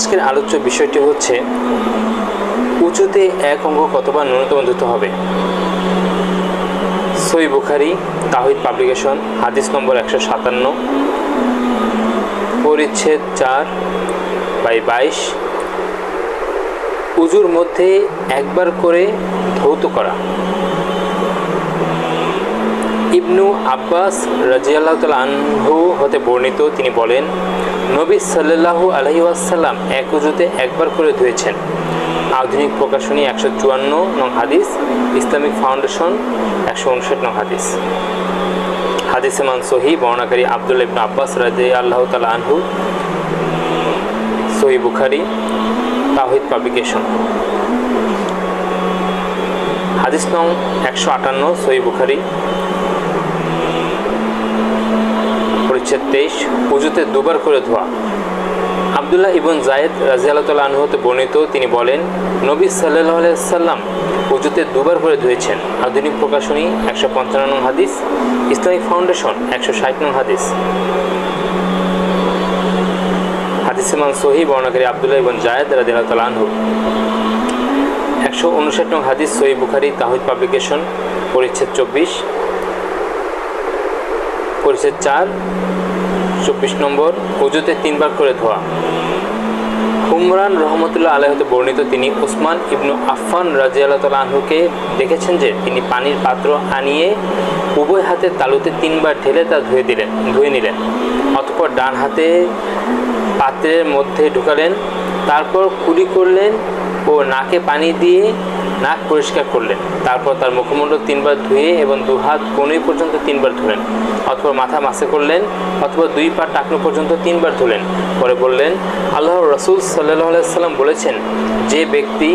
আজকের আলোচ্য বিষয়টি হচ্ছে উঁচুতে এক অঙ্গ কতবার ন্যূনতম ধুতে হবে। সহিহ বুখারী তাওহীদ পাবলিকেশন হাদিস নম্বর 157 পরিচ্ছেদ 4/22 উজুর মধ্যে একবার করে ধৌত করা। ইবনু আব্বাস রাদিয়াল্লাহু তাআলা আনহু হতে বর্ণিত, তিনি বলেন, নবী সাল্লাল্লাহু আলাইহি ওয়াসাল্লাম এক উজুতে একবার করে ধুয়েছেন। আধুনিক প্রকাশনী 154 নং হাদিস, ইসলামিক ফাউন্ডেশন 159 নং হাদিস। হাদিসে মান সহিহ, বর্ণনাকারী আব্দুল্লাহ ইবনে আব্বাস রাদিয়াল্লাহু তাআলা আনহু, সহিহ বুখারী তাওহীদ পাবলিকেশন। হাদিস নং 158 সহিহ বুখারী পরিচ্ছেদ 23 উজুতে দুবার করে ধোয়া। আব্দুল্লাহ ইবন যায়েদ রাদিয়াল্লাহু তাআলা আনহু হতে বর্ণিত, তিনি বলেন, নবী সাল্লাল্লাহু আলাইহি ওয়াসাল্লাম উজুতে দুবার করে ধুয়েছেন। আধুনিক প্রকাশনী 155 নং হাদিস, ইসলামিক ফাউন্ডেশন 160 নং হাদিস। হাদিসে মান সহিহ, বর্ণনাকারী আব্দুল্লাহ ইবন যায়েদ রাদিয়াল্লাহু তাআলা আনহু। 159 নং হাদিস, সহিহ বুখারী তাওহীদ পাবলিকেশন পরিচ্ছেদ 24 পরিচ্ছেদ 4/24 নম্বর উজুতে 3 বার করে ধোয়া। হুমরান রহমতুল্লাহ আলাইহি হতে বর্ণিত, তিনি উসমান ইবনু আফফান রাদিয়াল্লাহু তাআলা আনহুকে দেখেছেন যে তিনি পানির পাত্র আনিয়ে উভয় হাতে তালুতে 3 বার ঢেলে তা ধুয়ে নিলেন। অতঃপর ডান হাতে পাত্রের মধ্যে ঢুকালেন, তারপর কুলি করলেন ও নাকে পানি দিয়ে নাক পরিষ্কার করলেন। তারপর তার মুখমণ্ডল 3 বার ধুয়ে এবং দুহাত কনুই পর্যন্ত 3 বার ধুলেন। অতঃপর মাথা মাসে করলেন, অথবা 2 পা টাকনো পর্যন্ত 3 বার ধুলেন। পরে বললেন, আল্লাহর রাসূল সাল্লাল্লাহু আলাইহি ওয়াসাল্লাম বলেছেন, যে ব্যক্তি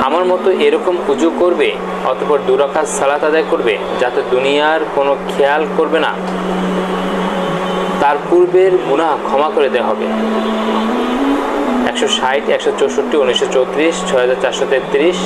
আমার মতো এরকম উজু করবে, অতঃপর 2 রাকাত সালাত আদায় করবে, যাতে দুনিয়ার কোনো খেয়াল করবে না, তার পূর্বের গুনাহ ক্ষমা করে দেওয়া হবে। 160, 164, 1934, 6433